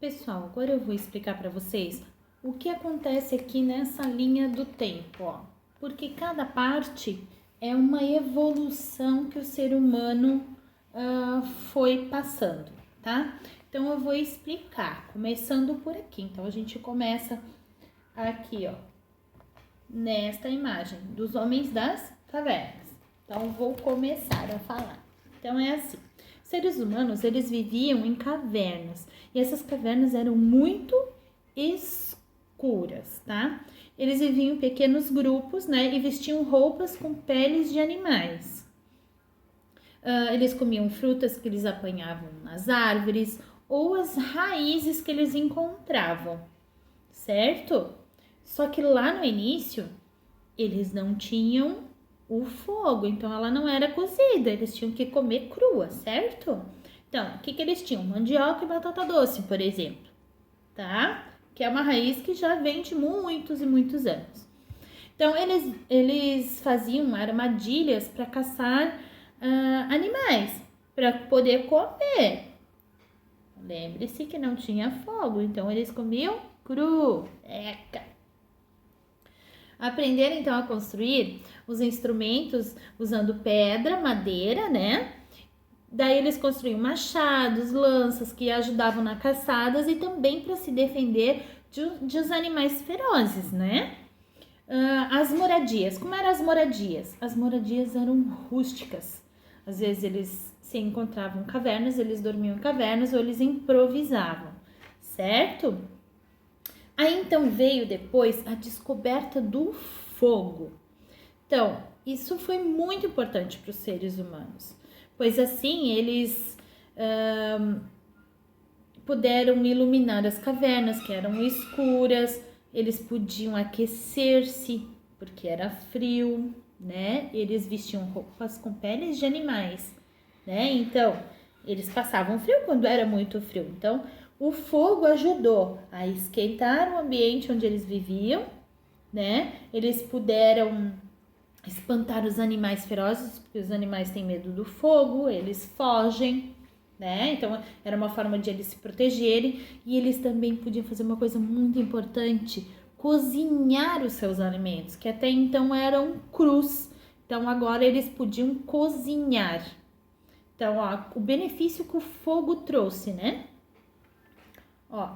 Pessoal, agora eu vou explicar para vocês o que acontece aqui nessa linha do tempo, ó. Porque cada parte é uma evolução que o ser humano foi passando, tá? Então eu vou explicar, começando por aqui. Então a gente começa aqui, ó, nesta imagem dos homens das cavernas. Então vou começar a falar. Então é assim. Seres humanos, eles viviam em cavernas, e essas cavernas eram muito escuras, tá? Eles viviam em pequenos grupos, né, e vestiam roupas com peles de animais. Eles comiam frutas que eles apanhavam nas árvores ou as raízes que eles encontravam, certo? Só que lá no início, eles não tinham o fogo, então ela não era cozida, eles tinham que comer crua, certo? Então, o que eles tinham? Mandioca e batata doce, por exemplo, tá? Que é uma raiz que já vem de muitos e muitos anos. Então, eles faziam armadilhas para caçar animais, para poder comer. Lembre-se que não tinha fogo, então eles comiam cru. Aprenderam então a construir os instrumentos usando pedra, madeira, né? Daí eles construíam machados, lanças que ajudavam na caçadas e também para se defender de os animais ferozes, né? As moradias, como eram as moradias? As moradias eram rústicas. Às vezes eles se encontravam em cavernas, eles dormiam em cavernas ou eles improvisavam, certo? Aí então veio depois a descoberta do fogo. Então, isso foi muito importante para os seres humanos, pois assim eles puderam iluminar as cavernas que eram escuras, eles podiam aquecer-se porque era frio, né? Eles vestiam roupas com peles de animais, né? Então, eles passavam frio quando era muito frio. Então, o fogo ajudou a esquentar o ambiente onde eles viviam, né? Eles puderam espantar os animais ferozes, porque os animais têm medo do fogo, eles fogem, né? Então, era uma forma de eles se protegerem. E eles também podiam fazer uma coisa muito importante: cozinhar os seus alimentos, que até então eram crus. Então, agora eles podiam cozinhar. Então, ó, o benefício que o fogo trouxe, né? Ó,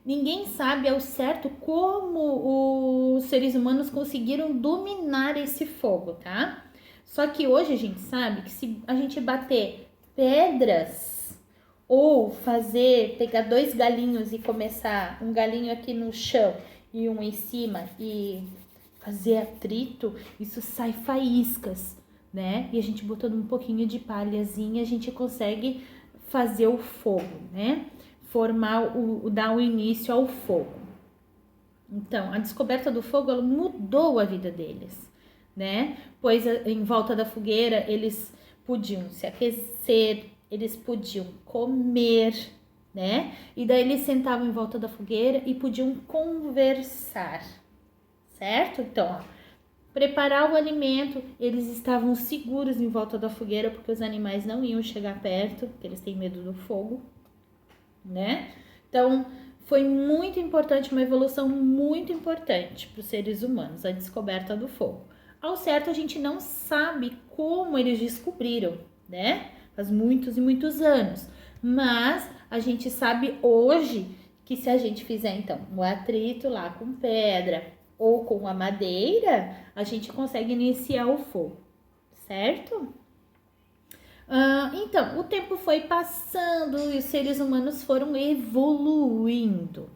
ninguém sabe ao certo como os seres humanos conseguiram dominar esse fogo, tá? Só que hoje a gente sabe que se a gente bater pedras ou pegar 2 galinhos e começar um galinho aqui no chão e um em cima e fazer atrito, isso sai faíscas, né? E a gente botando um pouquinho de palhazinha, a gente consegue fazer o fogo, né? Dar o início ao fogo. Então, a descoberta do fogo, ela mudou a vida deles, né? Pois em volta da fogueira eles podiam se aquecer, eles podiam comer, né? E daí eles sentavam em volta da fogueira e podiam conversar, certo? Então, ó, preparar o alimento, eles estavam seguros em volta da fogueira porque os animais não iam chegar perto, porque eles têm medo do fogo, né? Então, foi muito importante, uma evolução muito importante para os seres humanos, a descoberta do fogo. Ao certo, a gente não sabe como eles descobriram, né? Faz muitos e muitos anos. Mas a gente sabe hoje que se a gente fizer, então, o atrito lá com pedra ou com a madeira, a gente consegue iniciar o fogo, certo? Então, o tempo foi passando e os seres humanos foram evoluindo,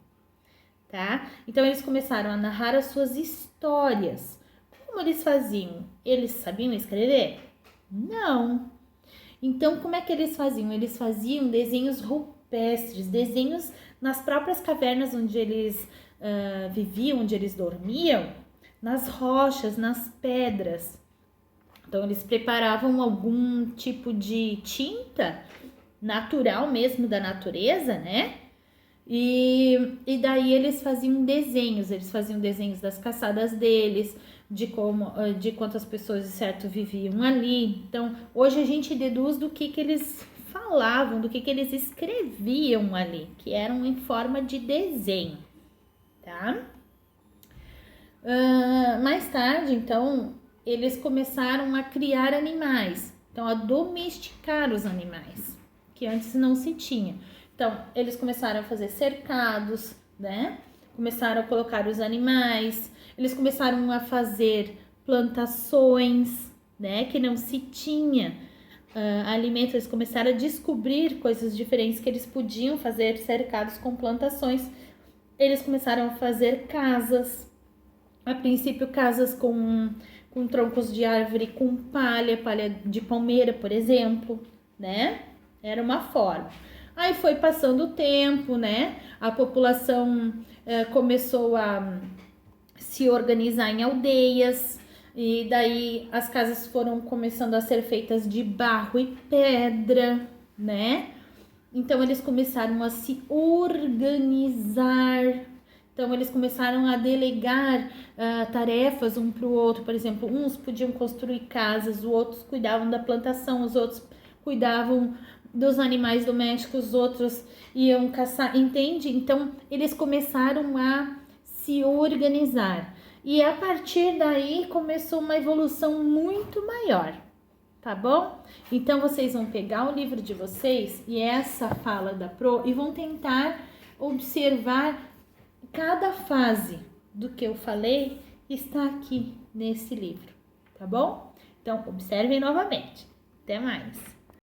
tá? Então, eles começaram a narrar as suas histórias. Como eles faziam? Eles sabiam escrever? Não. Então, como é que eles faziam? Eles faziam desenhos rupestres, desenhos nas próprias cavernas onde eles viviam, onde eles dormiam, nas rochas, nas pedras. Então, eles preparavam algum tipo de tinta natural mesmo da natureza, né? E daí eles faziam desenhos das caçadas deles, de quantas pessoas de certo viviam ali. Então, hoje a gente deduz do que eles falavam, do que eles escreviam ali, que eram em forma de desenho, tá? Mais tarde, então, eles começaram a criar animais, então a domesticar os animais, que antes não se tinha. Então, eles começaram a fazer cercados, né? Começaram a colocar os animais, eles começaram a fazer plantações, né? Que não se tinha alimentos, eles começaram a descobrir coisas diferentes que eles podiam fazer cercados com plantações. Eles começaram a fazer casas, a princípio casas com troncos de árvore, com palha de palmeira, por exemplo, né? Era uma forma. Aí foi passando o tempo, né? A população começou a se organizar em aldeias, e daí as casas foram começando a ser feitas de barro e pedra, né? Então eles começaram a se organizar. Então eles começaram a delegar tarefas um para o outro. Por exemplo, uns podiam construir casas, os outros cuidavam da plantação, os outros cuidavam dos animais domésticos, os outros iam caçar, entende? Então eles começaram a se organizar. E a partir daí começou uma evolução muito maior, tá bom? Então vocês vão pegar o livro de vocês e essa fala da Pro e vão tentar observar cada fase do que eu falei está aqui nesse livro, tá bom? Então observem novamente. Até mais!